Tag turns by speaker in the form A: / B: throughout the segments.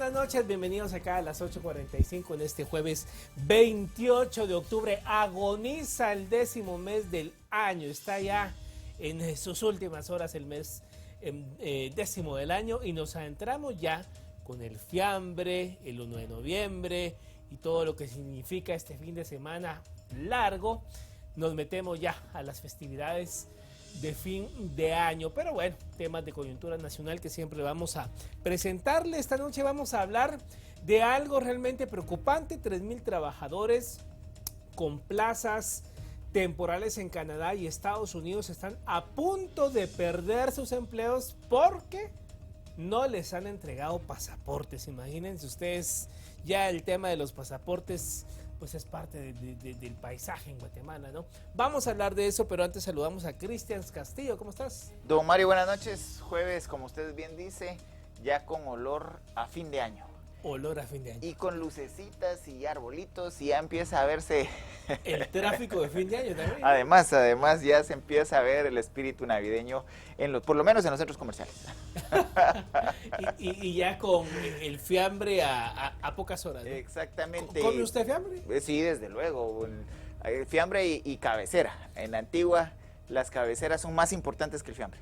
A: buenas noches, bienvenidos acá a las 8:45 en este jueves 28 de octubre. Agoniza el 10º mes del año, está ya en sus últimas horas el mes 10º del año y nos adentramos ya con el fiambre, el 1 de noviembre y todo lo que significa este fin de semana largo. Nos metemos ya a las festividades de fin de año, pero bueno, temas de coyuntura nacional que siempre vamos a presentarle. Esta noche vamos a hablar de algo realmente preocupante. 3,000 trabajadores con plazas temporales en Canadá y Estados Unidos están a punto de perder sus empleos porque no les han entregado pasaportes. Imagínense ustedes, ya el tema de los pasaportes pues es parte del paisaje en Guatemala, ¿no? Vamos a hablar de eso, pero antes saludamos a Cristian Castillo. ¿Cómo estás?
B: Don Mario, buenas noches. Jueves, como usted bien dice, ya con olor a fin de año.
A: Olor a fin de año.
B: Y con lucecitas y arbolitos y ya empieza a verse...
A: El tráfico de fin de año también.
B: Además ya se empieza a ver el espíritu navideño, por lo menos en los centros comerciales.
A: y ya con el fiambre a pocas horas, ¿no?
B: Exactamente.
A: ¿Come usted fiambre?
B: Sí, desde luego. Fiambre y cabecera. En la Antigua, las cabeceras son más importantes que el fiambre.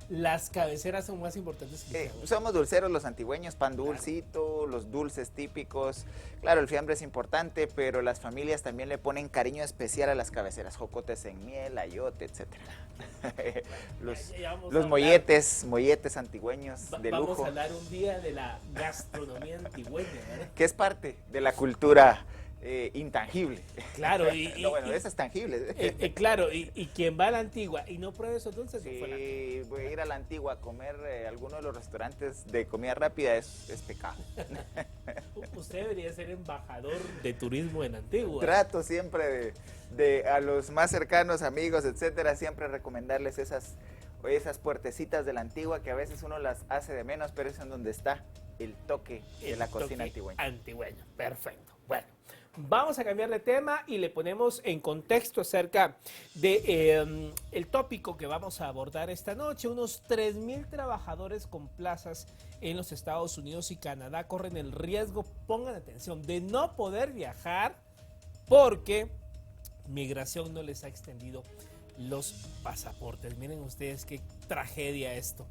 A: Las cabeceras son más importantes que el fiambre.
B: Somos dulceros los antigüeños, pan dulcito, claro. Los dulces típicos. Claro, el fiambre es importante, pero las familias también le ponen cariño especial a las cabeceras. Jocotes en miel, ayote, etcétera. Los molletes antigüeños de lujo.
A: Vamos a hablar un día de la gastronomía antigüeña, ¿verdad?
B: Que es parte de la cultura intangible.
A: Claro,
B: bueno, eso es tangible.
A: Claro, y quien va a la Antigua y no pruebe esos dulces,
B: sí, voy a ir a la Antigua a comer alguno de los restaurantes de comida rápida, es pecado.
A: Usted debería ser embajador de turismo en Antigua.
B: Trato siempre de a los más cercanos, amigos, etcétera, siempre recomendarles esas puertecitas de la Antigua que a veces uno las hace de menos, pero es en donde está el toque de la cocina antigüeña.
A: Antigüeño, perfecto. Bueno, vamos a cambiar de tema y le ponemos en contexto acerca de el tópico que vamos a abordar esta noche. Unos 3,000 trabajadores con plazas en los Estados Unidos y Canadá corren el riesgo, pongan atención, de no poder viajar porque Migración no les ha extendido los pasaportes. Miren ustedes qué tragedia esto.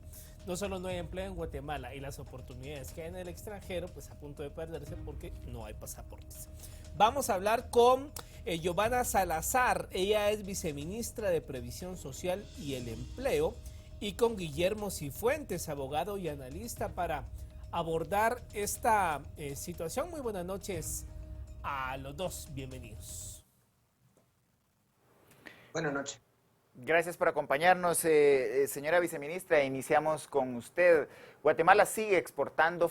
A: No solo no hay empleo en Guatemala y las oportunidades que hay en el extranjero, pues a punto de perderse porque no hay pasaportes. Vamos a hablar con Giovanna Salazar, ella es viceministra de Previsión Social y el Empleo, y con Guillermo Cifuentes, abogado y analista, para abordar esta situación. Muy buenas noches a los dos, bienvenidos.
C: Buenas noches.
B: Gracias por acompañarnos, señora viceministra. Iniciamos con usted. Guatemala sigue exportando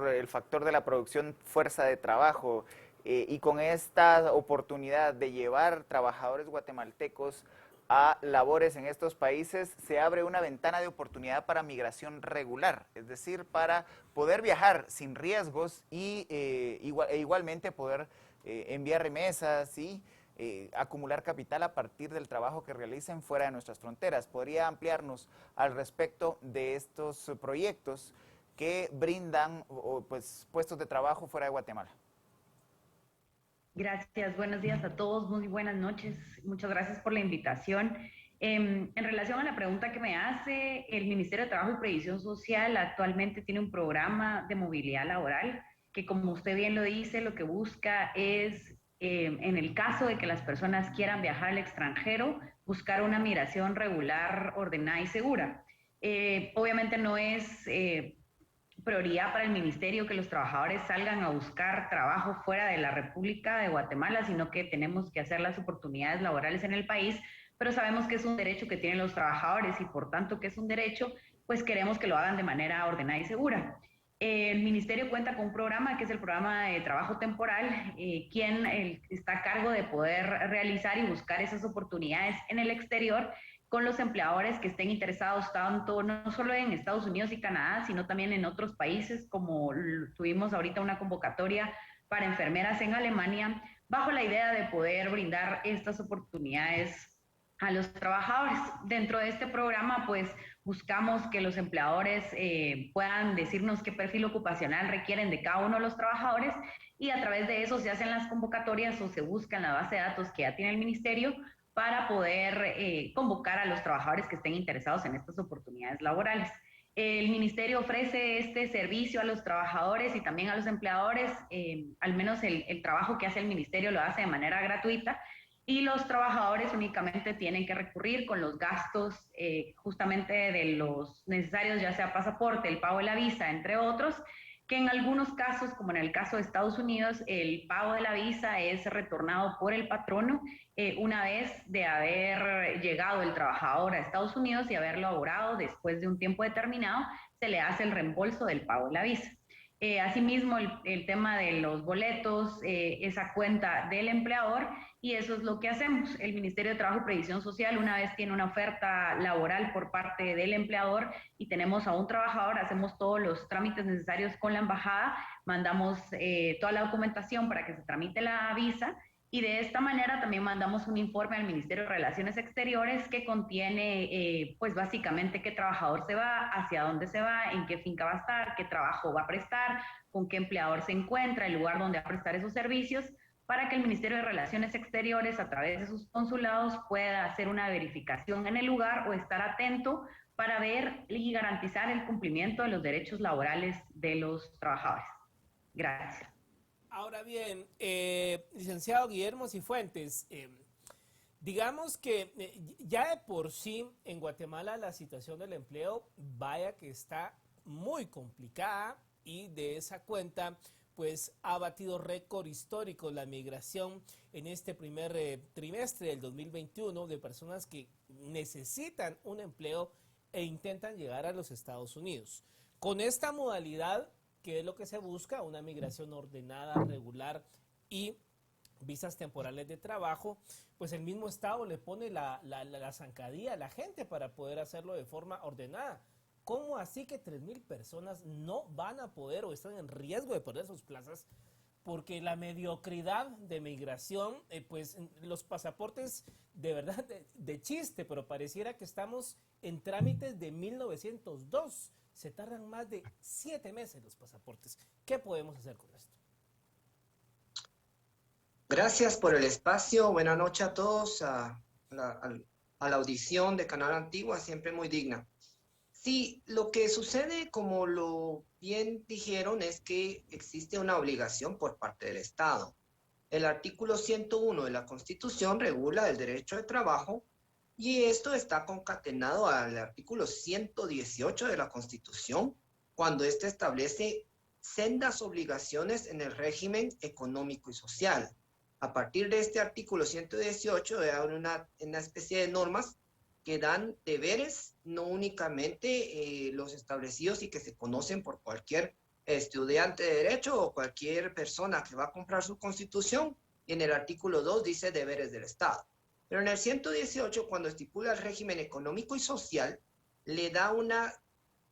B: el factor de la producción fuerza de trabajo y con esta oportunidad de llevar trabajadores guatemaltecos a labores en estos países, se abre una ventana de oportunidad para migración regular, es decir, para poder viajar sin riesgos y igualmente poder enviar remesas y acumular capital a partir del trabajo que realicen fuera de nuestras fronteras. ¿Podría ampliarnos al respecto de estos proyectos que brindan pues, puestos de trabajo fuera de Guatemala?
D: Gracias, buenos días a todos, muy buenas noches, muchas gracias por la invitación. En relación a la pregunta que me hace, el Ministerio de Trabajo y Previsión Social actualmente tiene un programa de movilidad laboral que, como usted bien lo dice, lo que busca es en el caso de que las personas quieran viajar al extranjero, buscar una migración regular, ordenada y segura. Obviamente no es prioridad para el ministerio que los trabajadores salgan a buscar trabajo fuera de la República de Guatemala, sino que tenemos que hacer las oportunidades laborales en el país, pero sabemos que es un derecho que tienen los trabajadores y por tanto que es un derecho, pues queremos que lo hagan de manera ordenada y segura. El ministerio cuenta con un programa que es el programa de trabajo temporal, quien está a cargo de poder realizar y buscar esas oportunidades en el exterior con los empleadores que estén interesados tanto no solo en Estados Unidos y Canadá, sino también en otros países, como tuvimos ahorita una convocatoria para enfermeras en Alemania, bajo la idea de poder brindar estas oportunidades a los trabajadores. Dentro de este programa, pues buscamos que los empleadores puedan decirnos qué perfil ocupacional requieren de cada uno de los trabajadores y a través de eso se hacen las convocatorias o se busca en la base de datos que ya tiene el ministerio para poder convocar a los trabajadores que estén interesados en estas oportunidades laborales. El ministerio ofrece este servicio a los trabajadores y también a los empleadores, al menos el trabajo que hace el ministerio lo hace de manera gratuita y los trabajadores únicamente tienen que recurrir con los gastos justamente de los necesarios, ya sea pasaporte, el pago de la visa, entre otros, que en algunos casos, como en el caso de Estados Unidos, el pago de la visa es retornado por el patrono una vez de haber llegado el trabajador a Estados Unidos y haber laborado después de un tiempo determinado, se le hace el reembolso del pago de la visa. Asimismo, el tema de los boletos, esa cuenta del empleador, y eso es lo que hacemos. El Ministerio de Trabajo y Previsión Social, una vez tiene una oferta laboral por parte del empleador y tenemos a un trabajador, hacemos todos los trámites necesarios con la embajada, mandamos toda la documentación para que se tramite la visa. Y de esta manera también mandamos un informe al Ministerio de Relaciones Exteriores que contiene, pues básicamente qué trabajador se va, hacia dónde se va, en qué finca va a estar, qué trabajo va a prestar, con qué empleador se encuentra, el lugar donde va a prestar esos servicios, para que el Ministerio de Relaciones Exteriores, a través de sus consulados, pueda hacer una verificación en el lugar o estar atento para ver y garantizar el cumplimiento de los derechos laborales de los trabajadores. Gracias.
A: Ahora bien, licenciado Guillermo Cifuentes, digamos que ya de por sí en Guatemala la situación del empleo, vaya que está muy complicada y de esa cuenta pues ha batido récord histórico la migración en este primer trimestre del 2021 de personas que necesitan un empleo e intentan llegar a los Estados Unidos. Con esta modalidad, ¿qué es lo que se busca? Una migración ordenada, regular y visas temporales de trabajo, pues el mismo Estado le pone la zancadilla a la gente para poder hacerlo de forma ordenada. ¿Cómo así que 3,000 personas no van a poder o están en riesgo de perder sus plazas? Porque la mediocridad de migración, pues los pasaportes de verdad de chiste, pero pareciera que estamos en trámites de 1902. Se tardan más de 7 meses los pasaportes. ¿Qué podemos hacer con esto?
C: Gracias por el espacio. Buenas noches a todos, a la audición de Canal Antigua, siempre muy digna. Sí, lo que sucede, como lo bien dijeron, es que existe una obligación por parte del Estado. El artículo 101 de la Constitución regula el derecho de trabajo y esto está concatenado al artículo 118 de la Constitución, cuando éste establece sendas obligaciones en el régimen económico y social. A partir de este artículo 118 hay una especie de normas que dan deberes, no únicamente los establecidos y que se conocen por cualquier estudiante de derecho o cualquier persona que va a comprar su constitución, y en el artículo 2 dice deberes del Estado. Pero en el 118, cuando estipula el régimen económico y social, le da una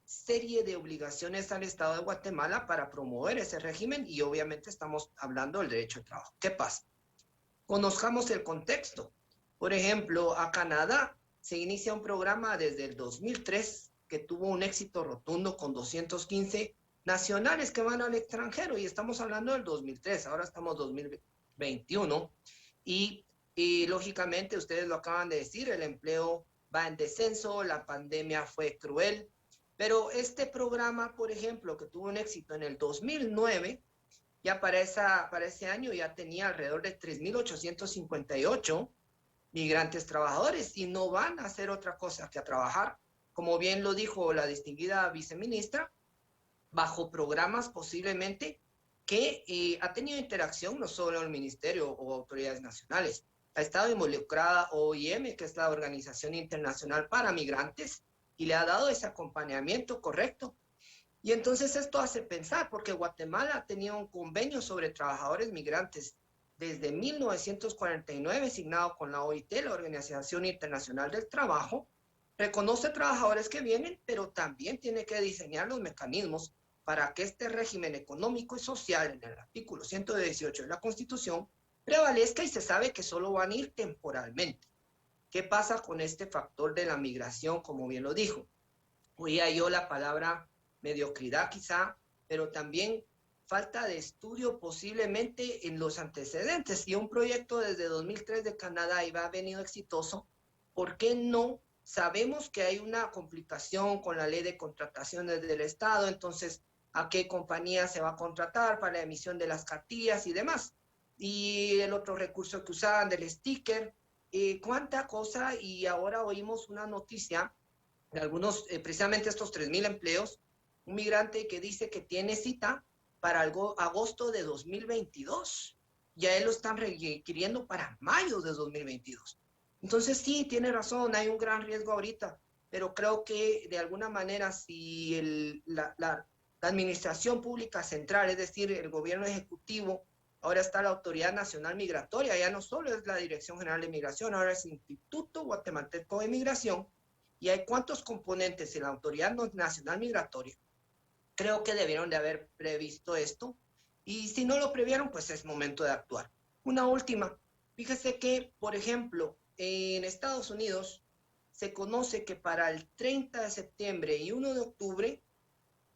C: serie de obligaciones al Estado de Guatemala para promover ese régimen y obviamente estamos hablando del derecho de trabajo. ¿Qué pasa? Conozcamos el contexto. Por ejemplo, a Canadá se inicia un programa desde el 2003 que tuvo un éxito rotundo con 215 nacionales que van al extranjero y estamos hablando del 2003, ahora estamos en 2021 y lógicamente ustedes lo acaban de decir, el empleo va en descenso, la pandemia fue cruel, pero este programa, por ejemplo, que tuvo un éxito en el 2009, ya para ese año ya tenía alrededor de 3,858 migrantes trabajadores y no van a hacer otra cosa que a trabajar, como bien lo dijo la distinguida viceministra, bajo programas posiblemente que ha tenido interacción no solo el ministerio o autoridades nacionales, ha estado involucrada OIM, que es la Organización Internacional para Migrantes, y le ha dado ese acompañamiento correcto. Y entonces esto hace pensar, porque Guatemala tenía un convenio sobre trabajadores migrantes desde 1949, signado con la OIT, la Organización Internacional del Trabajo, reconoce trabajadores que vienen, pero también tiene que diseñar los mecanismos para que este régimen económico y social, en el artículo 118 de la Constitución, prevalezca y se sabe que solo van a ir temporalmente. ¿Qué pasa con este factor de la migración, como bien lo dijo? oía yo la palabra mediocridad quizá, pero también falta de estudio posiblemente en los antecedentes. Si un proyecto desde 2003 de Canadá iba ha venido exitoso, ¿por qué no? Sabemos que hay una complicación con la ley de contrataciones del Estado, entonces, ¿a qué compañía se va a contratar para la emisión de las cartillas y demás? Y el otro recurso que usaban del sticker, cuánta cosa, y ahora oímos una noticia de algunos, precisamente estos 3,000 empleos, un migrante que dice que tiene cita para agosto de 2022. Ya él lo están requiriendo para mayo de 2022. Entonces sí, tiene razón, hay un gran riesgo ahorita, pero creo que de alguna manera si la administración pública central, es decir, el gobierno ejecutivo, ahora está la Autoridad Nacional Migratoria, ya no solo es la Dirección General de Migración, ahora es el Instituto Guatemalteco de Migración, y hay cuántos componentes en la Autoridad Nacional Migratoria. Creo que debieron de haber previsto esto, y si no lo previeron, pues es momento de actuar. Una última, fíjese que, por ejemplo, en Estados Unidos se conoce que para el 30 de septiembre y 1 de octubre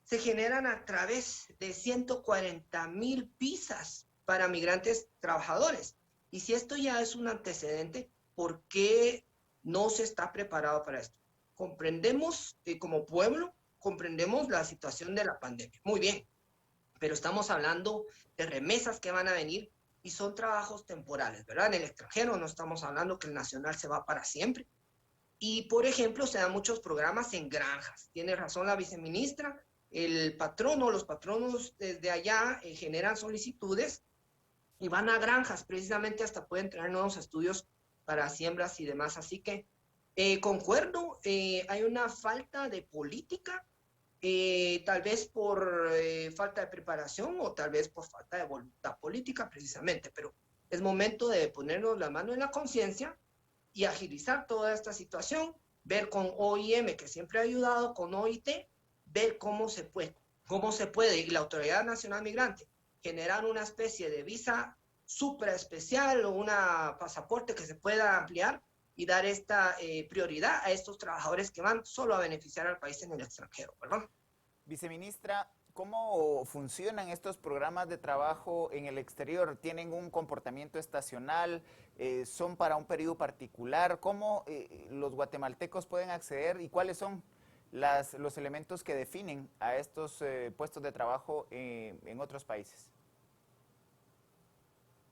C: se generan a través de 140,000 visas para migrantes trabajadores. Y si esto ya es un antecedente, ¿por qué no se está preparado para esto? Comprendemos como pueblo, comprendemos la situación de la pandemia. Muy bien, pero estamos hablando de remesas que van a venir y son trabajos temporales, ¿verdad? En el extranjero no estamos hablando que el nacional se va para siempre. Y, por ejemplo, se dan muchos programas en granjas. Tiene razón la viceministra, el patrono, los patronos desde allá generan solicitudes y van a granjas, precisamente hasta pueden traer nuevos estudios para siembras y demás. Así que concuerdo, hay una falta de política, tal vez por falta de preparación o tal vez por falta de voluntad política precisamente, pero es momento de ponernos la mano en la conciencia y agilizar toda esta situación, ver con OIM, que siempre ha ayudado, con OIT, ver cómo se puede, y la Autoridad Nacional Migrante, generar una especie de visa súper especial o una pasaporte que se pueda ampliar y dar esta prioridad a estos trabajadores que van solo a beneficiar al país en el extranjero, ¿verdad?
B: Viceministra, ¿cómo funcionan estos programas de trabajo en el exterior? ¿Tienen un comportamiento estacional? ¿Son para un periodo particular? ¿Cómo los guatemaltecos pueden acceder y cuáles son los elementos que definen a estos puestos de trabajo en otros países?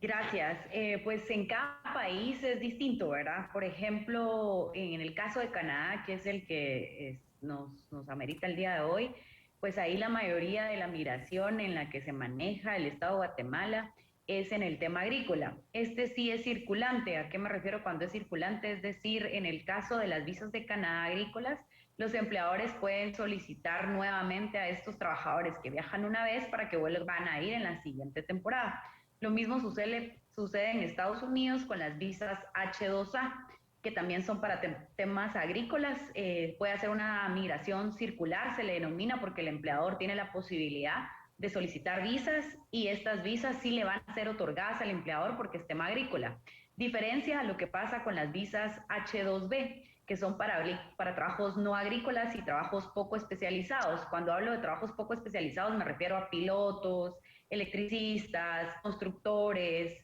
D: Gracias. Pues en cada país es distinto, ¿verdad? Por ejemplo, en el caso de Canadá, que es el que nos amerita el día de hoy, pues ahí la mayoría de la migración en la que se maneja el Estado de Guatemala es en el tema agrícola. Este sí es circulante. ¿A qué me refiero cuando es circulante? Es decir, en el caso de las visas de Canadá agrícolas, los empleadores pueden solicitar nuevamente a estos trabajadores que viajan una vez para que vuelvan a ir en la siguiente temporada. Lo mismo sucede en Estados Unidos con las visas H2A, que también son para temas agrícolas. Puede hacer una migración circular, se le denomina, porque el empleador tiene la posibilidad de solicitar visas y estas visas sí le van a ser otorgadas al empleador porque es tema agrícola. Diferencia a lo que pasa con las visas H2B, que son para trabajos no agrícolas y trabajos poco especializados. Cuando hablo de trabajos poco especializados me refiero a pilotos, electricistas, constructores,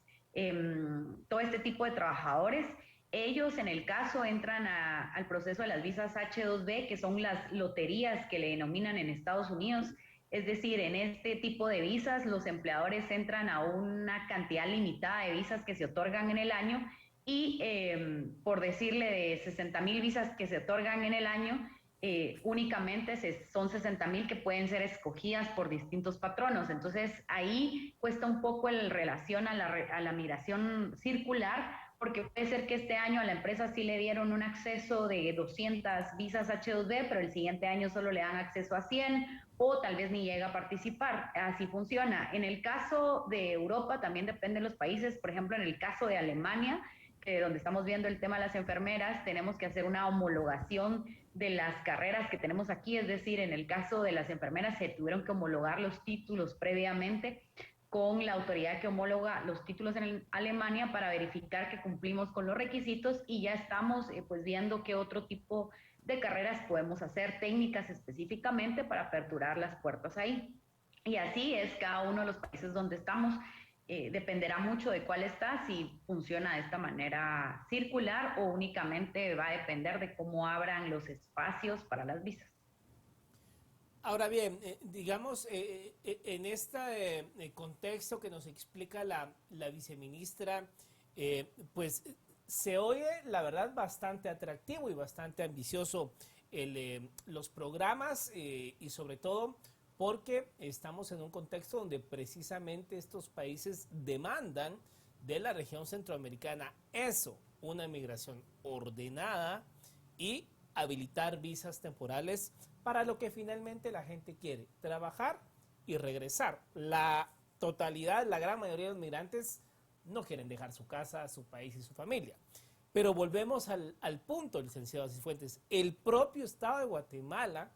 D: todo este tipo de trabajadores. Ellos en el caso entran al proceso de las visas H2B, que son las loterías que le denominan en Estados Unidos. Es decir, en este tipo de visas los empleadores entran a una cantidad limitada de visas que se otorgan en el año y por decirle de 60,000 visas que se otorgan en el año, únicamente son 60,000 que pueden ser escogidas por distintos patronos. Entonces ahí cuesta un poco el relación a la migración circular, porque puede ser que este año a la empresa sí le dieron un acceso de 200 visas H2B, pero el siguiente año solo le dan acceso a 100 o tal vez ni llega a participar. Así funciona. En el caso de Europa también depende de los países. Por ejemplo, en el caso de Alemania, donde estamos viendo el tema de las enfermeras, tenemos que hacer una homologación de las carreras que tenemos aquí, es decir, en el caso de las enfermeras se tuvieron que homologar los títulos previamente con la autoridad que homologa los títulos en Alemania para verificar que cumplimos con los requisitos y ya estamos pues viendo qué otro tipo de carreras podemos hacer técnicas específicamente para aperturar las puertas ahí. Y así es cada uno de los países donde estamos. Dependerá mucho de cuál está, si funciona de esta manera circular o únicamente va a depender de cómo abran los espacios para las visas.
A: Ahora bien, digamos, en este contexto que nos explica la viceministra, pues se oye, la verdad, bastante atractivo y bastante ambicioso los programas y sobre todo porque estamos en un contexto donde precisamente estos países demandan de la región centroamericana eso, una migración ordenada y habilitar visas temporales para lo que finalmente la gente quiere, trabajar y regresar. La totalidad, la gran mayoría de los migrantes no quieren dejar su casa, su país y su familia. Pero volvemos al punto, licenciado Cifuentes, el propio Estado de Guatemala,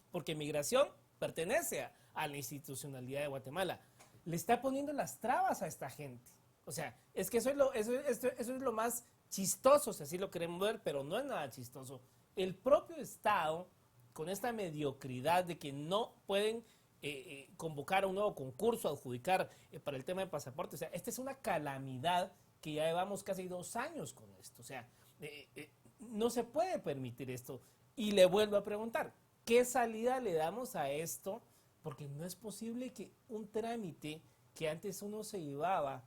A: porque migración pertenece a la institucionalidad de Guatemala, le está poniendo las trabas a esta gente. O sea, es que eso es lo más chistoso, si así lo queremos ver, pero no es nada chistoso. El propio Estado, con esta mediocridad de que no pueden convocar a un nuevo concurso, adjudicar para el tema de pasaporte, o sea, esta es una calamidad que ya llevamos casi 2 años con esto. O sea, no se puede permitir esto. Y le vuelvo a preguntar, ¿qué salida le damos a esto? Porque no es posible que un trámite que antes uno se llevaba,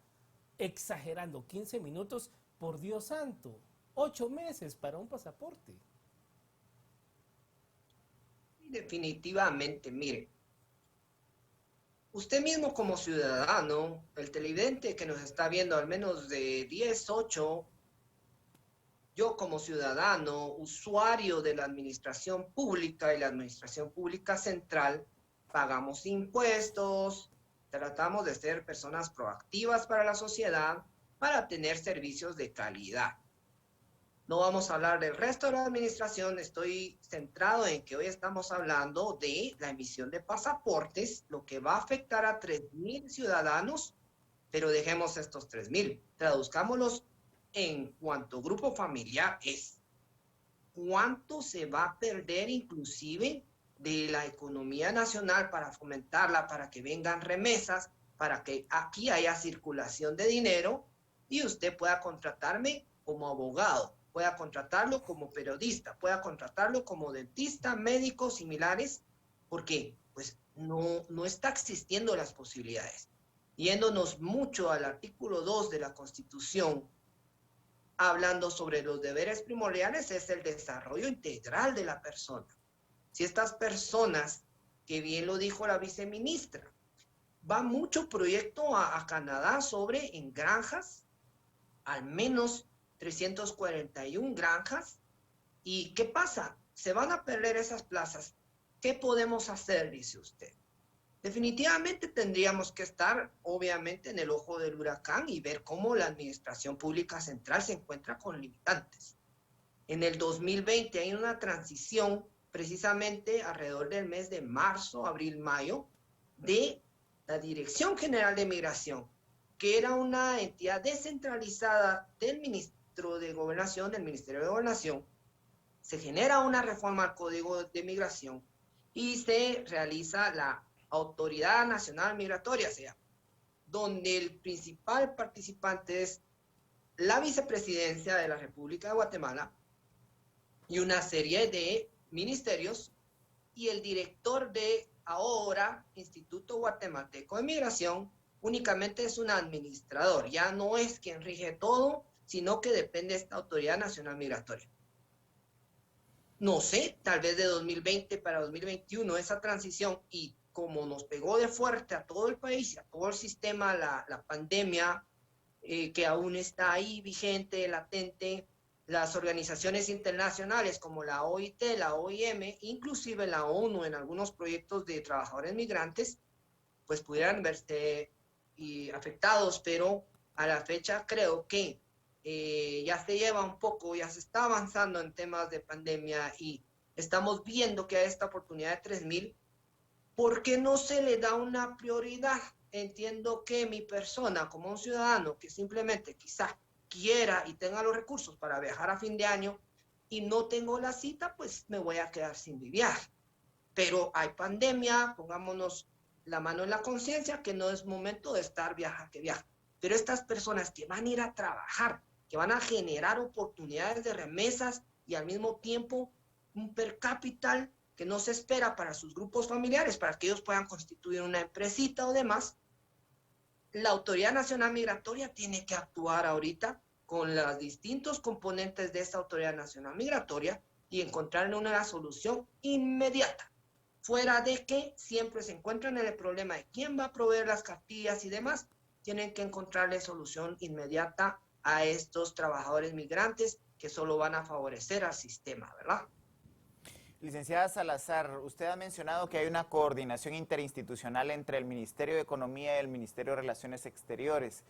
A: exagerando, 15 minutos, por Dios santo, 8 meses para un pasaporte.
C: Definitivamente, mire, usted mismo como ciudadano, el televidente que nos está viendo, al menos de 10, 8, yo como ciudadano, usuario de la administración pública y la administración pública central, pagamos impuestos, tratamos de ser personas proactivas para la sociedad, para tener servicios de calidad. No vamos a hablar del resto de la administración, estoy centrado en que hoy estamos hablando de la emisión de pasaportes, lo que va a afectar a 3,000 ciudadanos, pero dejemos estos 3,000, traduzcámoslos en cuanto grupo familiar es. ¿Cuánto se va a perder inclusive de la economía nacional para fomentarla, para que vengan remesas, para que aquí haya circulación de dinero y usted pueda contratarme como abogado, pueda contratarlo como periodista, pueda contratarlo como dentista, médico, similares, porque pues no está existiendo las posibilidades. Yéndonos mucho al artículo 2 de la Constitución, hablando sobre los deberes primordiales, es el desarrollo integral de la persona. Si estas personas, que bien lo dijo la viceministra, va mucho proyecto a Canadá sobre en granjas, al menos 341 granjas. ¿Y qué pasa? Se van a perder esas plazas. ¿Qué podemos hacer? Dice usted. Definitivamente tendríamos que estar, obviamente, en el ojo del huracán y ver cómo la administración pública central se encuentra con limitantes. En el 2020 hay una transición, precisamente alrededor del mes de marzo, abril, mayo, de la Dirección General de Migración, que era una entidad descentralizada del Ministro de Gobernación, del Ministerio de Gobernación. Se genera una reforma al Código de Migración y se realiza la Autoridad Nacional Migratoria, sea, donde el principal participante es la vicepresidencia de la República de Guatemala y una serie de ministerios, y el director de ahora Instituto Guatemalteco de Migración únicamente es un administrador, ya no es quien rige todo, sino que depende de esta Autoridad Nacional Migratoria. No sé, tal vez de 2020 para 2021 esa transición, y como nos pegó de fuerte a todo el país, a todo el sistema, la pandemia, que aún está ahí vigente, latente, las organizaciones internacionales como la OIT, la OIM, inclusive la ONU en algunos proyectos de trabajadores migrantes, pues pudieran verse afectados, pero a la fecha creo que ya se lleva un poco, ya se está avanzando en temas de pandemia y estamos viendo que hay esta oportunidad de 3,000. ¿Por qué no se le da una prioridad? Entiendo que mi persona, como un ciudadano que simplemente quizás quiera y tenga los recursos para viajar a fin de año y no tengo la cita, pues me voy a quedar sin mi viaje. Pero hay pandemia, pongámonos la mano en la conciencia, que no es momento de estar viaja que viaja. Pero estas personas que van a ir a trabajar, que van a generar oportunidades de remesas y al mismo tiempo un per cápita que no se espera para sus grupos familiares, para que ellos puedan constituir una empresita o demás, la Autoridad Nacional Migratoria tiene que actuar ahorita con los distintos componentes de esta Autoridad Nacional Migratoria y encontrar una solución inmediata. Fuera de que siempre se encuentran en el problema de quién va a proveer las cartillas y demás, tienen que encontrarle solución inmediata a estos trabajadores migrantes que solo van a favorecer al sistema, ¿verdad?
B: Licenciada Salazar, usted ha mencionado que hay una coordinación interinstitucional entre el Ministerio de Economía y el Ministerio de Relaciones Exteriores.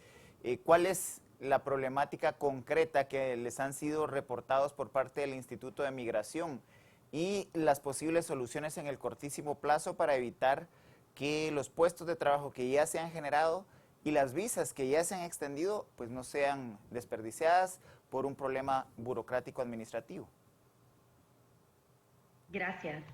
B: ¿Cuál es la problemática concreta que les han sido reportados por parte del Instituto de Migración y las posibles soluciones en el cortísimo plazo para evitar que los puestos de trabajo que ya se han generado y las visas que ya se han extendido pues no sean desperdiciadas por un problema burocrático administrativo?
D: Gracias.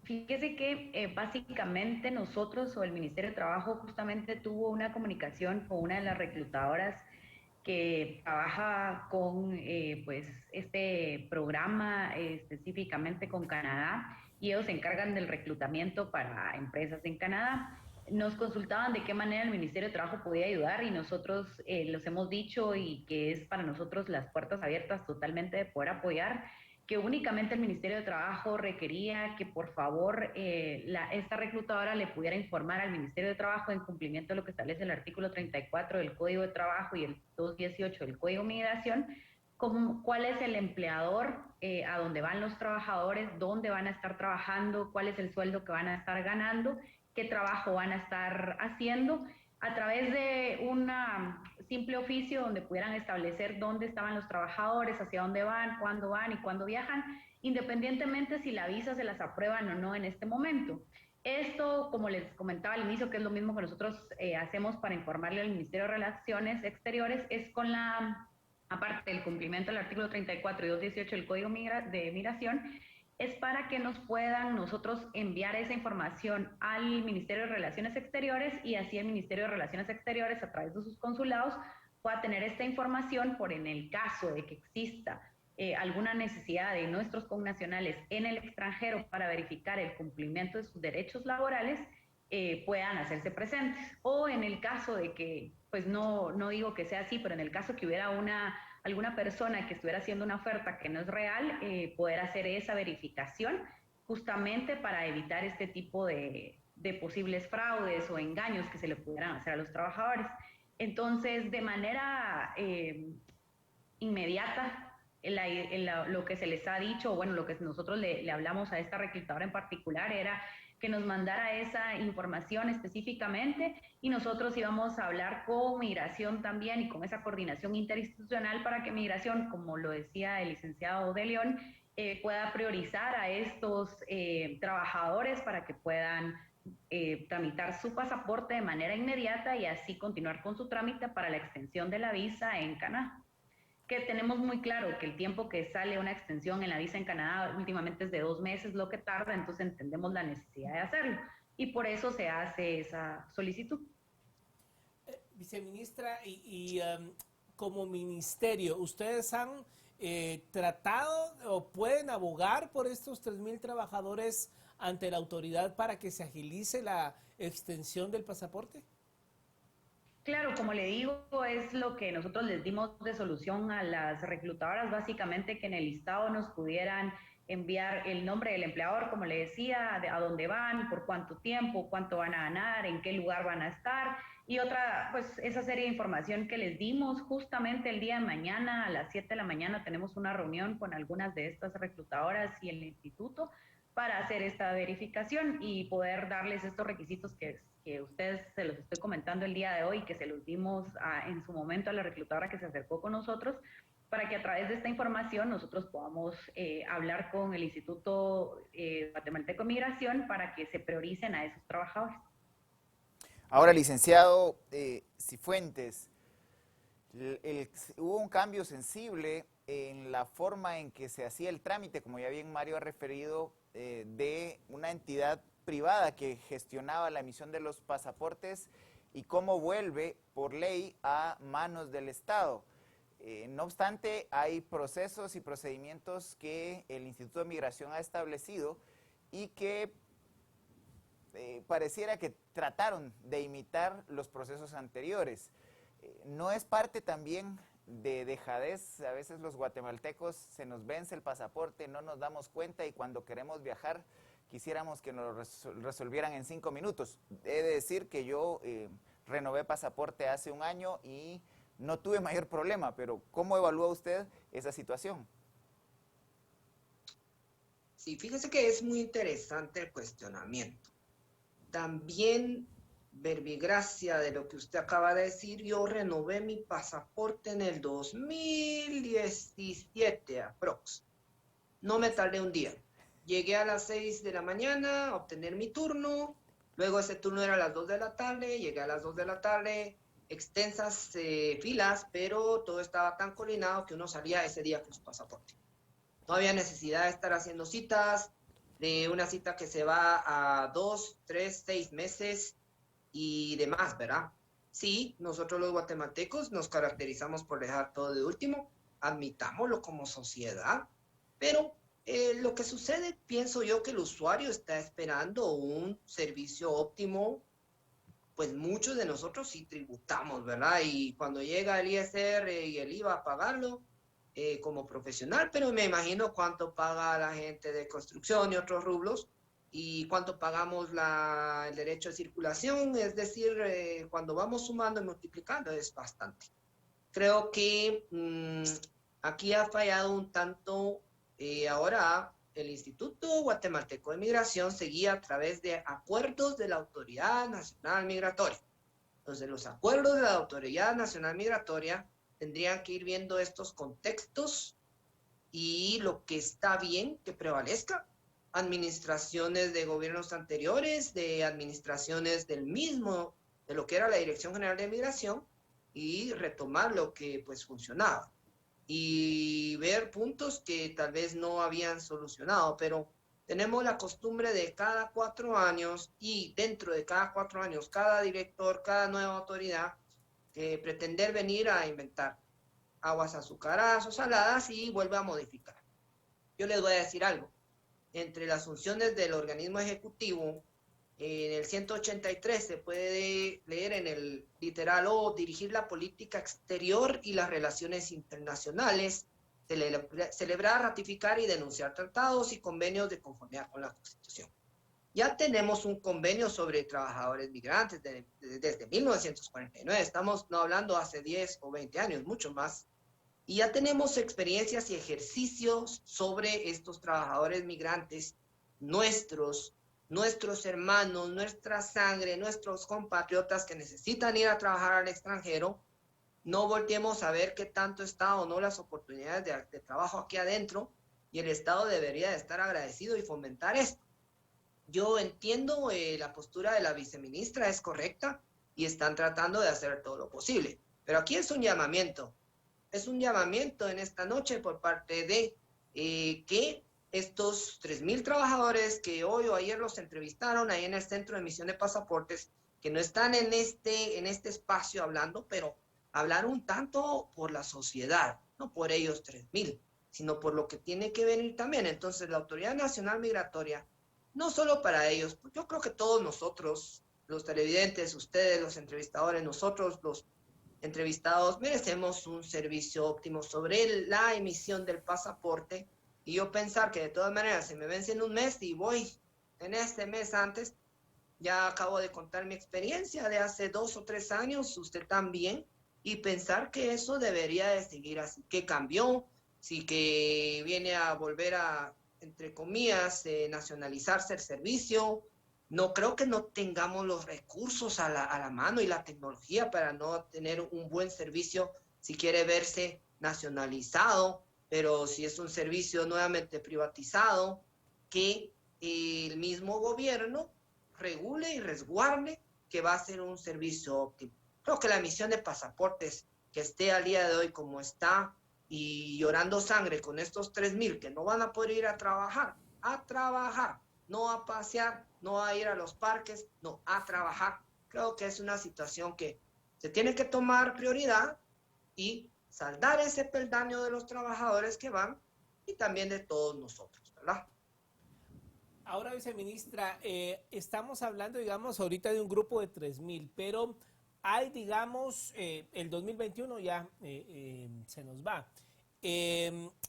D: Fíjese que básicamente nosotros o el Ministerio de Trabajo justamente tuvo una comunicación con una de las reclutadoras que trabaja con pues este programa específicamente con Canadá, y ellos se encargan del reclutamiento para empresas en Canadá. Nos consultaban de qué manera el Ministerio de Trabajo podía ayudar y nosotros los hemos dicho, y que es para nosotros las puertas abiertas totalmente de poder apoyar, que únicamente el Ministerio de Trabajo requería que por favor esta reclutadora le pudiera informar al Ministerio de Trabajo en cumplimiento de lo que establece el artículo 34 del Código de Trabajo y el 218 del Código de Migración, cuál es el empleador, a dónde van los trabajadores, dónde van a estar trabajando, cuál es el sueldo que van a estar ganando, qué trabajo van a estar haciendo, a través de un simple oficio donde pudieran establecer dónde estaban los trabajadores, hacia dónde van y cuándo viajan, independientemente si la visa se las aprueban o no en este momento. Esto, como les comentaba al inicio, que es lo mismo que nosotros hacemos para informarle al Ministerio de Relaciones Exteriores, es con aparte del cumplimiento del artículo 34 y 218 del Código de Migración, es para que nos puedan nosotros enviar esa información al Ministerio de Relaciones Exteriores, y así el Ministerio de Relaciones Exteriores, a través de sus consulados, pueda tener esta información por en el caso de que exista alguna necesidad de nuestros connacionales en el extranjero para verificar el cumplimiento de sus derechos laborales, puedan hacerse presentes. O en el caso de que, pues no digo que sea así, pero en el caso que hubiera alguna persona que estuviera haciendo una oferta que no es real, poder hacer esa verificación justamente para evitar este tipo de posibles fraudes o engaños que se le pudieran hacer a los trabajadores. Entonces, de manera inmediata, lo que se les ha dicho, bueno, lo que nosotros le hablamos a esta reclutadora en particular era que nos mandara esa información específicamente, y nosotros íbamos a hablar con Migración también y con esa coordinación interinstitucional para que Migración, como lo decía el licenciado De León, pueda priorizar a estos trabajadores para que puedan tramitar su pasaporte de manera inmediata y así continuar con su trámite para la extensión de la visa en Canadá. Que tenemos muy claro que el tiempo que sale una extensión en la visa en Canadá últimamente es de 2 meses lo que tarda, entonces entendemos la necesidad de hacerlo y por eso se hace esa solicitud.
A: Viceministra, como ministerio, ¿ustedes han tratado o pueden abogar por estos 3,000 trabajadores ante la autoridad para que se agilice la extensión del pasaporte?
D: Claro, como le digo, es lo que nosotros les dimos de solución a las reclutadoras, básicamente que en el listado nos pudieran enviar el nombre del empleador, como le decía, a dónde van, por cuánto tiempo, cuánto van a ganar, en qué lugar van a estar, y otra, pues esa serie de información que les dimos. Justamente el día de mañana a las 7 de la mañana tenemos una reunión con algunas de estas reclutadoras y el instituto para hacer esta verificación y poder darles estos requisitos que ustedes se los estoy comentando el día de hoy, que se los dimos en su momento a la reclutadora que se acercó con nosotros, para que a través de esta información nosotros podamos hablar con el Instituto Guatemalteco de Migración para que se prioricen a esos trabajadores.
B: Ahora, licenciado Cifuentes, hubo un cambio sensible en la forma en que se hacía el trámite, como ya bien Mario ha referido, de una entidad privada que gestionaba la emisión de los pasaportes y cómo vuelve por ley a manos del Estado. No obstante, hay procesos y procedimientos que el Instituto de Migración ha establecido y que pareciera que trataron de imitar los procesos anteriores. ¿No es parte también de dejadez? A veces los guatemaltecos se nos vence el pasaporte, no nos damos cuenta y cuando queremos viajar quisiéramos que nos resolvieran en 5 minutos. He de decir que yo renové pasaporte hace un año y no tuve mayor problema, pero ¿cómo evalúa usted esa situación?
C: Sí, fíjese que es muy interesante el cuestionamiento. También, verbigracia de lo que usted acaba de decir, yo renové mi pasaporte en el 2017 aprox. No me tardé un día. Llegué a las 6 de la mañana a obtener mi turno, luego ese turno era a las 2 de la tarde, llegué a las 2 de la tarde, extensas filas, pero todo estaba tan coordinado que uno salía ese día con su pasaporte. No había necesidad de estar haciendo citas, de una cita que se va a 2, 3, 6 meses y demás, ¿verdad? Sí, nosotros los guatemaltecos nos caracterizamos por dejar todo de último, admitámoslo como sociedad, pero lo que sucede, pienso yo, que el usuario está esperando un servicio óptimo, pues muchos de nosotros sí tributamos, ¿verdad? Y cuando llega el ISR y el IVA a pagarlo, como profesional, pero me imagino cuánto paga la gente de construcción y otros rubros y cuánto pagamos el derecho de circulación, es decir, cuando vamos sumando y multiplicando es bastante. Creo que aquí ha fallado un tanto, ahora el Instituto Guatemalteco de Migración seguía a través de acuerdos de la Autoridad Nacional Migratoria. Entonces, los acuerdos de la Autoridad Nacional Migratoria tendrían que ir viendo estos contextos y lo que está bien que prevalezca. Administraciones de gobiernos anteriores, de administraciones del mismo, de lo que era la Dirección General de Migración, y retomar lo que pues funcionaba. Y ver puntos que tal vez no habían solucionado, pero tenemos la costumbre de cada 4 años y dentro de cada 4 años, cada director, cada nueva autoridad, pretender venir a inventar aguas azucaradas o saladas y vuelve a modificar. Yo les voy a decir algo. Entre las funciones del organismo ejecutivo, en el 183 se puede leer en el literal O, dirigir la política exterior y las relaciones internacionales, celebrar, ratificar y denunciar tratados y convenios de conformidad con la Constitución. Ya tenemos un convenio sobre trabajadores migrantes desde 1949, estamos no hablando hace 10 o 20 años, mucho más, y ya tenemos experiencias y ejercicios sobre estos trabajadores migrantes, nuestros hermanos, nuestra sangre, nuestros compatriotas que necesitan ir a trabajar al extranjero. No volteemos a ver qué tanto está o no las oportunidades de trabajo aquí adentro, y el Estado debería de estar agradecido y fomentar esto. Yo entiendo la postura de la viceministra, es correcta, y están tratando de hacer todo lo posible. Pero aquí es un llamamiento en esta noche por parte de que estos 3,000 trabajadores que hoy o ayer los entrevistaron ahí en el Centro de Emisión de Pasaportes, que no están en este espacio hablando, pero hablar un tanto por la sociedad, no por ellos 3,000, sino por lo que tiene que venir también. Entonces, la Autoridad Nacional Migratoria, no solo para ellos, pues yo creo que todos nosotros, los televidentes, ustedes, los entrevistadores, nosotros, los entrevistados, merecemos un servicio óptimo sobre la emisión del pasaporte. Y yo pensar que de todas maneras se me vence en un mes y voy en este mes antes, ya acabo de contar mi experiencia de hace 2 o 3 años, usted también, y pensar que eso debería de seguir así, que cambió, sí que viene a volver a, entre comillas, nacionalizarse el servicio. No creo que no tengamos los recursos a la mano y la tecnología para no tener un buen servicio si quiere verse nacionalizado, pero si es un servicio nuevamente privatizado, que el mismo gobierno regule y resguarde que va a ser un servicio óptimo. Creo que la emisión de pasaportes que esté al día de hoy como está, y llorando sangre con estos 3,000 que no van a poder ir a trabajar, no a pasear, no a ir a los parques, no, a trabajar. Creo que es una situación que se tiene que tomar prioridad y saldar ese peldaño de los trabajadores que van y también de todos nosotros, ¿verdad?
A: Ahora, viceministra, estamos hablando, digamos, ahorita de un grupo de 3,000, pero hay, digamos, el 2021 ya se nos va.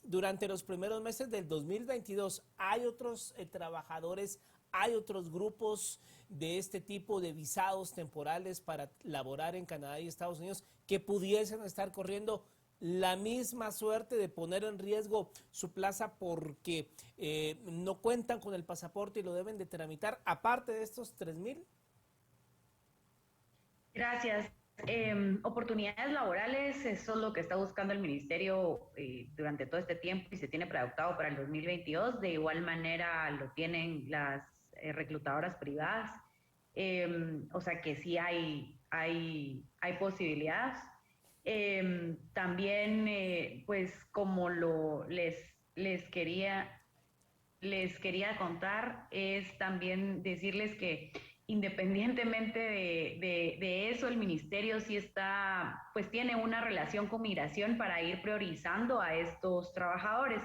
A: Durante los primeros meses del 2022, ¿hay otros trabajadores, hay otros grupos de este tipo de visados temporales para laborar en Canadá y Estados Unidos que pudiesen estar corriendo la misma suerte de poner en riesgo su plaza porque no cuentan con el pasaporte y lo deben de tramitar, aparte de estos 3,000?
D: Gracias. Oportunidades laborales, eso es lo que está buscando el ministerio durante todo este tiempo y se tiene preadoptado para el 2022. De igual manera lo tienen las reclutadoras privadas. O sea que sí hay posibilidades. También, pues como les quería contar, es también decirles que independientemente de eso, el ministerio sí está, pues tiene una relación con migración para ir priorizando a estos trabajadores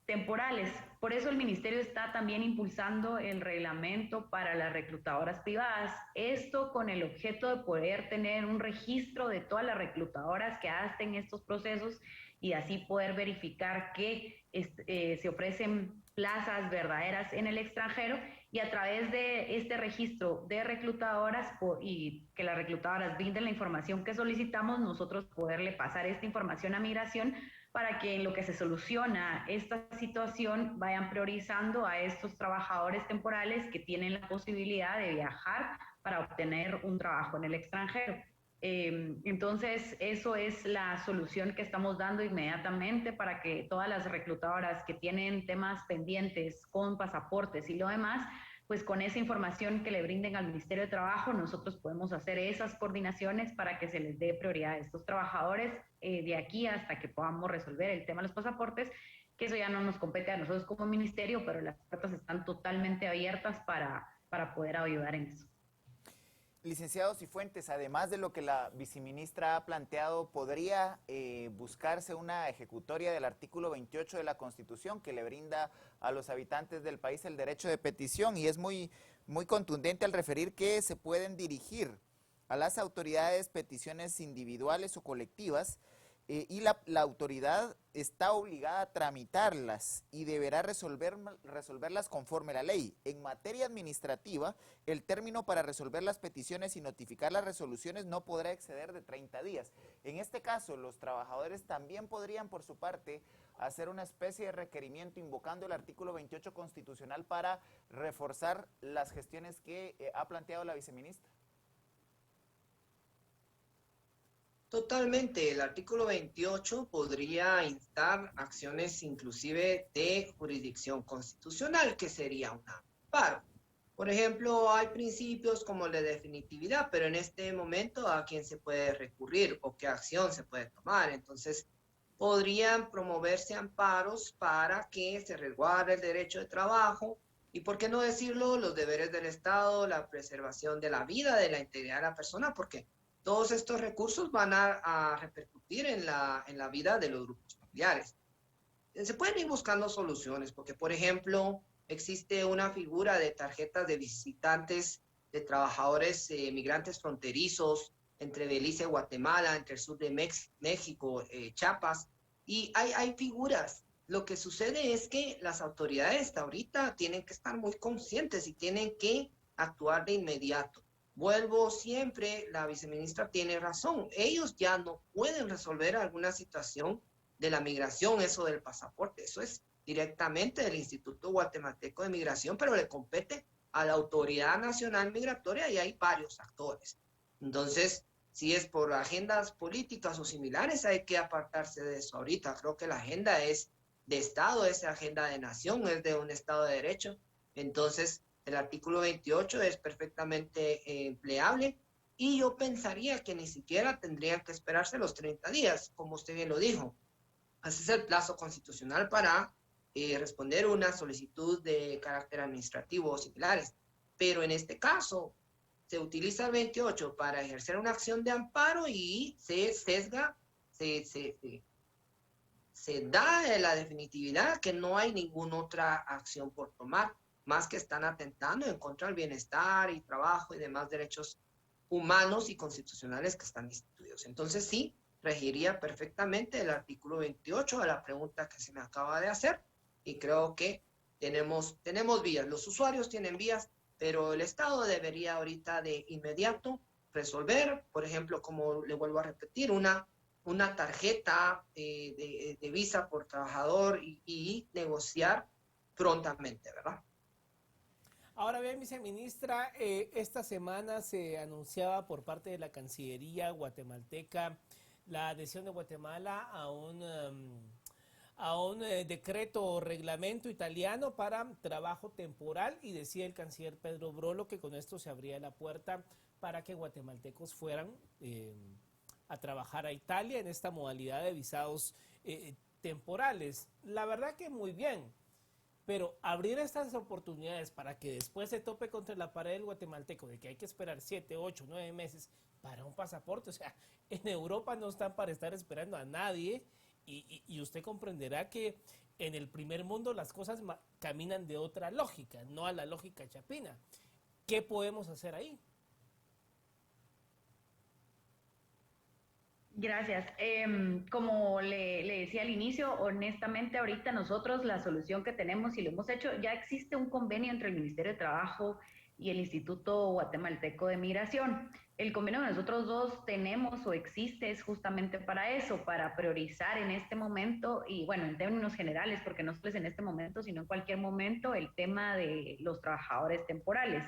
D: temporales. Por eso el ministerio está también impulsando el reglamento para las reclutadoras privadas. Esto con el objeto de poder tener un registro de todas las reclutadoras que hacen estos procesos y así poder verificar que se ofrecen plazas verdaderas en el extranjero y a través de este registro de reclutadoras y que las reclutadoras brinden la información que solicitamos, nosotros poderle pasar esta información a migración para que en lo que se soluciona esta situación vayan priorizando a estos trabajadores temporales que tienen la posibilidad de viajar para obtener un trabajo en el extranjero. Entonces, eso es la solución que estamos dando inmediatamente para que todas las reclutadoras que tienen temas pendientes con pasaportes y lo demás, pues con esa información que le brinden al Ministerio de Trabajo, nosotros podemos hacer esas coordinaciones para que se les dé prioridad a estos trabajadores de aquí hasta que podamos resolver el tema de los pasaportes, que eso ya no nos compete a nosotros como ministerio, pero las puertas están totalmente abiertas para poder ayudar en eso.
B: Licenciado Cifuentes, además de lo que la viceministra ha planteado, ¿podría buscarse una ejecutoria del artículo 28 de la Constitución que le brinda a los habitantes del país el derecho de petición? Y es muy contundente al referir que se pueden dirigir a las autoridades peticiones individuales o colectivas y la autoridad está obligada a tramitarlas y deberá resolverlas conforme a la ley. En materia administrativa, el término para resolver las peticiones y notificar las resoluciones no podrá exceder de 30 días. En este caso, los trabajadores también podrían, por su parte, hacer una especie de requerimiento invocando el artículo 28 constitucional para reforzar las gestiones que ha planteado la viceministra.
C: Totalmente, el artículo 28 podría instar acciones inclusive de jurisdicción constitucional, que sería un amparo. Por ejemplo, hay principios como la definitividad, pero en este momento a quién se puede recurrir o qué acción se puede tomar. Entonces, podrían promoverse amparos para que se resguarde el derecho de trabajo y, por qué no decirlo, los deberes del Estado, la preservación de la vida, de la integridad de la persona, porque todos estos recursos van a repercutir en la vida de los grupos familiares. Se pueden ir buscando soluciones, porque, por ejemplo, existe una figura de tarjetas de visitantes de trabajadores migrantes fronterizos entre Belice y Guatemala, entre el sur de México, Chiapas, y hay figuras. Lo que sucede es que las autoridades ahorita tienen que estar muy conscientes y tienen que actuar de inmediato. Vuelvo siempre, la viceministra tiene razón, ellos ya no pueden resolver alguna situación de la migración, eso del pasaporte, eso es directamente del Instituto Guatemalteco de Migración, pero le compete a la Autoridad Nacional Migratoria y hay varios actores. Entonces, si es por agendas políticas o similares, hay que apartarse de eso ahorita. Creo que la agenda es de Estado, es agenda de nación, es de un Estado de Derecho. Entonces, el artículo 28 es perfectamente empleable y yo pensaría que ni siquiera tendrían que esperarse los 30 días, como usted bien lo dijo. ese es el plazo constitucional para responder una solicitud de carácter administrativo o similares. Pero en este caso, se utiliza el 28 para ejercer una acción de amparo y se sesga, se da la definitividad que no hay ninguna otra acción por tomar, más que están atentando en contra del bienestar y trabajo y demás derechos humanos y constitucionales que están instituidos. Entonces sí, regiría perfectamente el artículo 28 a la pregunta que se me acaba de hacer, y creo que tenemos vías, los usuarios tienen vías, pero el Estado debería ahorita de inmediato resolver, por ejemplo, como le vuelvo a repetir, una tarjeta de visa por trabajador y negociar prontamente, ¿verdad?
A: Ahora bien, viceministra, esta semana se anunciaba por parte de la Cancillería guatemalteca la adhesión de Guatemala a un decreto o reglamento italiano para trabajo temporal, y decía el canciller Pedro Brolo que con esto se abría la puerta para que guatemaltecos fueran a trabajar a Italia en esta modalidad de visados temporales. La verdad que muy bien, pero abrir estas oportunidades para que después se tope contra la pared del guatemalteco de que hay que esperar 7, 8, 9 meses para un pasaporte, o sea, en Europa no están para estar esperando a nadie, y usted comprenderá que en el primer mundo las cosas caminan de otra lógica, no a la lógica chapina. ¿Qué podemos hacer ahí?
D: Gracias. Como le decía al inicio, honestamente ahorita nosotros la solución que tenemos y lo hemos hecho, ya existe un convenio entre el Ministerio de Trabajo y el Instituto Guatemalteco de Migración. El convenio que nosotros dos tenemos o existe es justamente para eso, para priorizar en este momento, y bueno, en términos generales, porque no solo es en este momento, sino en cualquier momento, el tema de los trabajadores temporales.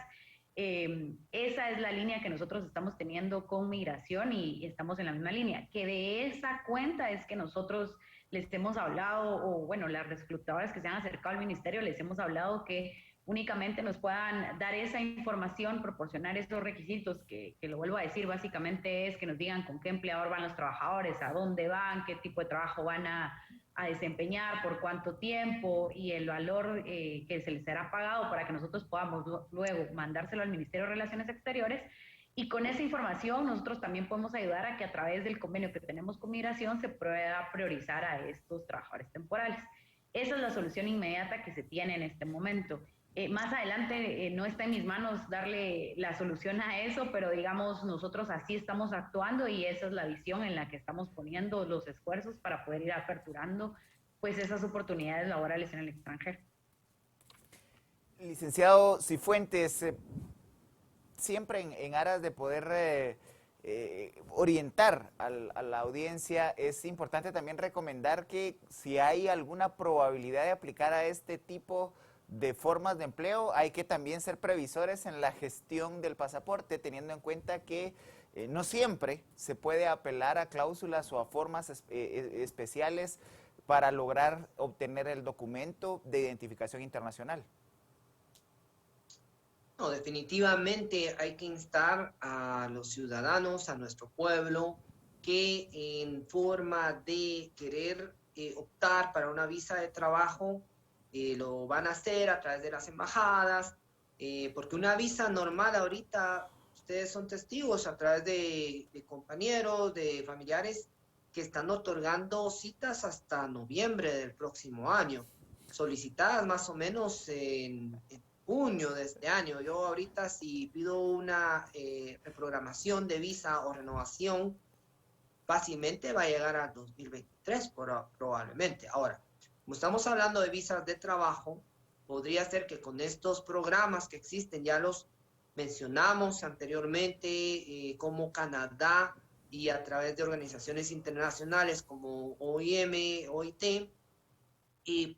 D: Esa es la línea que nosotros estamos teniendo con migración y estamos en la misma línea, que de esa cuenta es que nosotros les hemos hablado, o bueno, las reclutadoras que se han acercado al ministerio les hemos hablado que únicamente nos puedan dar esa información, proporcionar esos requisitos, que lo vuelvo a decir, básicamente es que nos digan con qué empleador van los trabajadores, a dónde van, qué tipo de trabajo van a desempeñar, por cuánto tiempo y el valor que se les será pagado para que nosotros podamos luego mandárselo al Ministerio de Relaciones Exteriores. Y con esa información nosotros también podemos ayudar a que a través del convenio que tenemos con Migración se pueda priorizar a estos trabajadores temporales. Esa es la solución inmediata que se tiene en este momento. Más adelante no está en mis manos darle la solución a eso, pero digamos nosotros así estamos actuando y esa es la visión en la que estamos poniendo los esfuerzos para poder ir aperturando pues esas oportunidades laborales en el extranjero.
B: Licenciado Cifuentes, siempre en aras de poder orientar a la audiencia, es importante también recomendar que si hay alguna probabilidad de aplicar a este tipo de formas de empleo, hay que también ser previsores en la gestión del pasaporte, teniendo en cuenta que no siempre se puede apelar a cláusulas o a formas especiales para lograr obtener el documento de identificación internacional.
C: No, definitivamente hay que instar a los ciudadanos, a nuestro pueblo, que en forma de querer optar para una visa de trabajo, lo van a hacer a través de las embajadas, porque una visa normal ahorita, ustedes son testigos a través de compañeros, de familiares que están otorgando citas hasta noviembre del próximo año, solicitadas más o menos en junio de este año. Yo ahorita si pido una reprogramación de visa o renovación, fácilmente va a llegar a 2023 probablemente. Ahora, como estamos hablando de visas de trabajo, podría ser que con estos programas que existen, ya los mencionamos anteriormente, como Canadá y a través de organizaciones internacionales como OIM, OIT,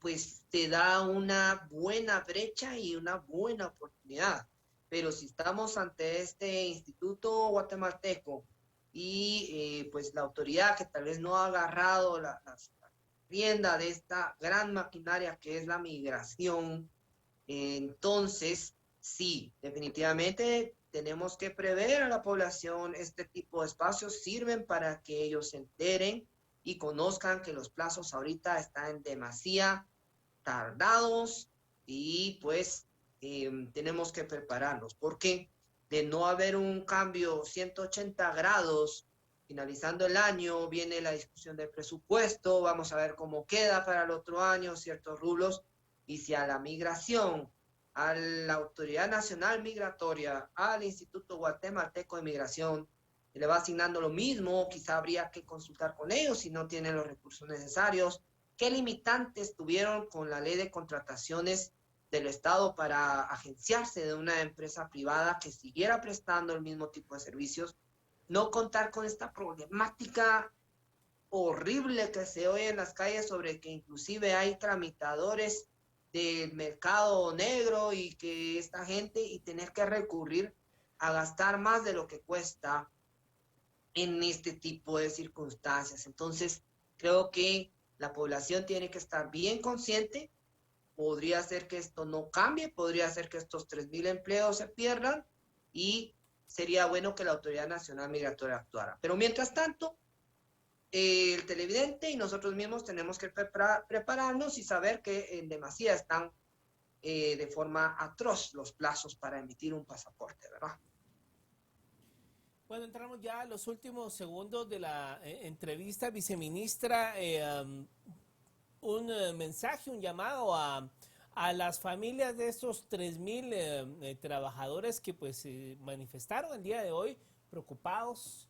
C: pues te da una buena brecha y una buena oportunidad. Pero si estamos ante este instituto guatemalteco y pues la autoridad que tal vez no ha agarrado la rienda de esta gran maquinaria que es la migración, entonces sí, definitivamente tenemos que prever a la población. Este tipo de espacios sirven para que ellos se enteren y conozcan que los plazos ahorita están demasiado tardados y pues tenemos que prepararnos, porque de no haber un cambio 180 grados, finalizando el año, viene la discusión del presupuesto, vamos a ver cómo queda para el otro año ciertos rublos, y si a la migración, a la Autoridad Nacional Migratoria, al Instituto Guatemalteco de Migración, le va asignando lo mismo, quizá habría que consultar con ellos si no tienen los recursos necesarios. ¿Qué limitantes tuvieron con la ley de contrataciones del Estado para agenciarse de una empresa privada que siguiera prestando el mismo tipo de servicios? No contar con esta problemática horrible que se oye en las calles sobre que inclusive hay tramitadores del mercado negro y que esta gente, y tener que recurrir a gastar más de lo que cuesta en este tipo de circunstancias. Entonces, creo que la población tiene que estar bien consciente. Podría ser que esto no cambie, podría ser que estos 3.000 empleos se pierdan y sería bueno que la Autoridad Nacional Migratoria actuara. Pero mientras tanto, el televidente y nosotros mismos tenemos que prepararnos y saber que en demasía están de forma atroz los plazos para emitir un pasaporte, ¿verdad?
A: Bueno, entramos ya a los últimos segundos de la entrevista, viceministra. Un mensaje, un llamado a las familias de estos 3.000 trabajadores que pues manifestaron el día de hoy preocupados,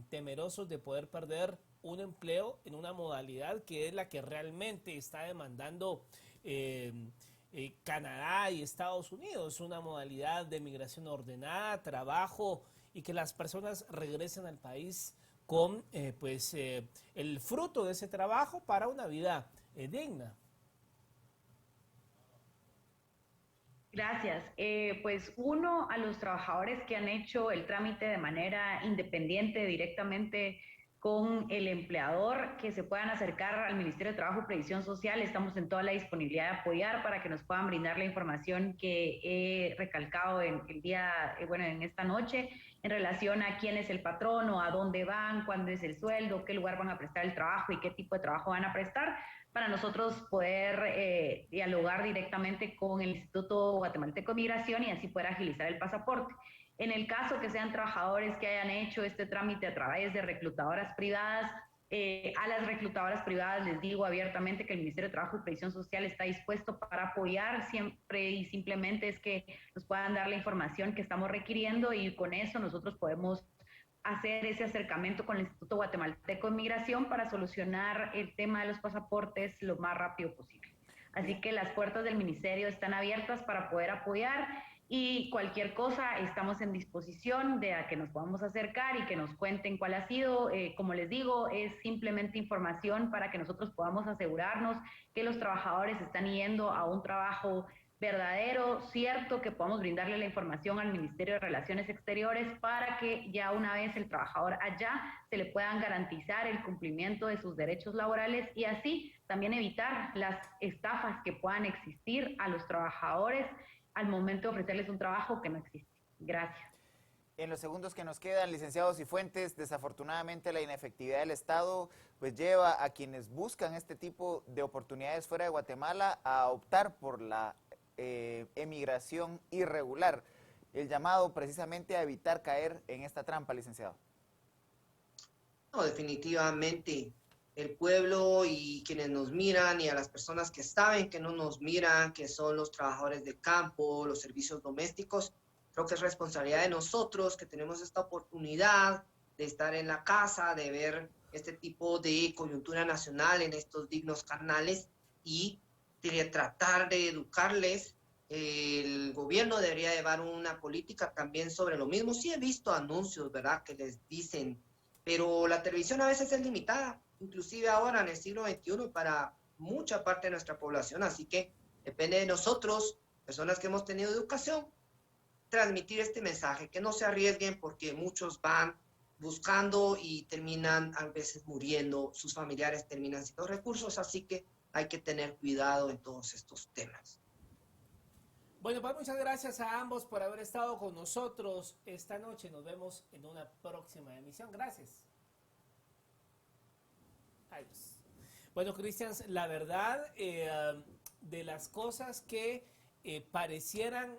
A: temerosos de poder perder un empleo en una modalidad que es la que realmente está demandando Canadá y Estados Unidos, una modalidad de migración ordenada, trabajo y que las personas regresen al país con el fruto de ese trabajo para una vida digna.
D: Gracias. Pues uno, a los trabajadores que han hecho el trámite de manera independiente, directamente con el empleador, que se puedan acercar al Ministerio de Trabajo y Previsión Social. Estamos en toda la disponibilidad de apoyar para que nos puedan brindar la información que he recalcado en esta noche, en relación a quién es el patrono, a dónde van, cuándo es el sueldo, qué lugar van a prestar el trabajo y qué tipo de trabajo van a prestar, para nosotros poder dialogar directamente con el Instituto Guatemalteco de Migración y así poder agilizar el pasaporte. En el caso que sean trabajadores que hayan hecho este trámite a través de reclutadoras privadas, a las reclutadoras privadas les digo abiertamente que el Ministerio de Trabajo y Previsión Social está dispuesto para apoyar siempre y simplemente es que nos puedan dar la información que estamos requiriendo y con eso nosotros podemos hacer ese acercamiento con el Instituto Guatemalteco de Migración para solucionar el tema de los pasaportes lo más rápido posible. Así que las puertas del Ministerio están abiertas para poder apoyar y cualquier cosa estamos en disposición de a que nos podamos acercar y que nos cuenten cuál ha sido. Como les digo, es simplemente información para que nosotros podamos asegurarnos que los trabajadores están yendo a un trabajo verdadero, cierto, que podamos brindarle la información al Ministerio de Relaciones Exteriores para que ya una vez el trabajador allá se le puedan garantizar el cumplimiento de sus derechos laborales y así también evitar las estafas que puedan existir a los trabajadores al momento de ofrecerles un trabajo que no existe. Gracias.
B: En los segundos que nos quedan, licenciados Cifuentes, desafortunadamente la inefectividad del Estado pues lleva a quienes buscan este tipo de oportunidades fuera de Guatemala a optar por la emigración irregular. El llamado precisamente a evitar caer en esta trampa, licenciado.
C: No, definitivamente el pueblo y quienes nos miran y a las personas que saben que no nos miran, que son los trabajadores de campo, los servicios domésticos, creo que es responsabilidad de nosotros que tenemos esta oportunidad de estar en la casa, de ver este tipo de coyuntura nacional en estos dignos canales y de tratar de educarles. El gobierno debería llevar una política también sobre lo mismo. Sí he visto anuncios, ¿verdad?, que les dicen, pero la televisión a veces es limitada, inclusive ahora en el siglo XXI para mucha parte de nuestra población, así que depende de nosotros, personas que hemos tenido educación, transmitir este mensaje, que no se arriesguen porque muchos van buscando y terminan a veces muriendo, sus familiares terminan sin recursos, así que hay que tener cuidado en todos estos temas.
A: Bueno, pues muchas gracias a ambos por haber estado con nosotros esta noche. Nos vemos en una próxima emisión. Gracias. años. Bueno, Cristian, la verdad, de las cosas que parecieran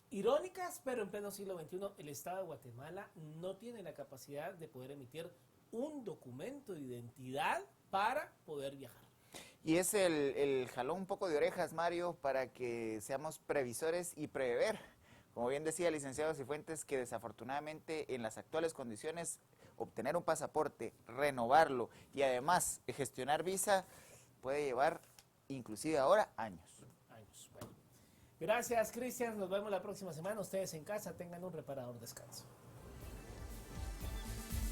A: irónicas, pero en pleno siglo XXI, el Estado de Guatemala no tiene la capacidad de poder emitir un documento de identidad para poder viajar.
B: Y es el jalón un poco de orejas, Mario, para que seamos previsores y prever. Como bien decía el licenciado Cifuentes, que desafortunadamente en las actuales condiciones obtener un pasaporte, renovarlo y además gestionar visa puede llevar inclusive ahora años.
A: Bueno. Gracias, Cristian. Nos vemos la próxima semana. Ustedes en casa tengan un reparador descanso.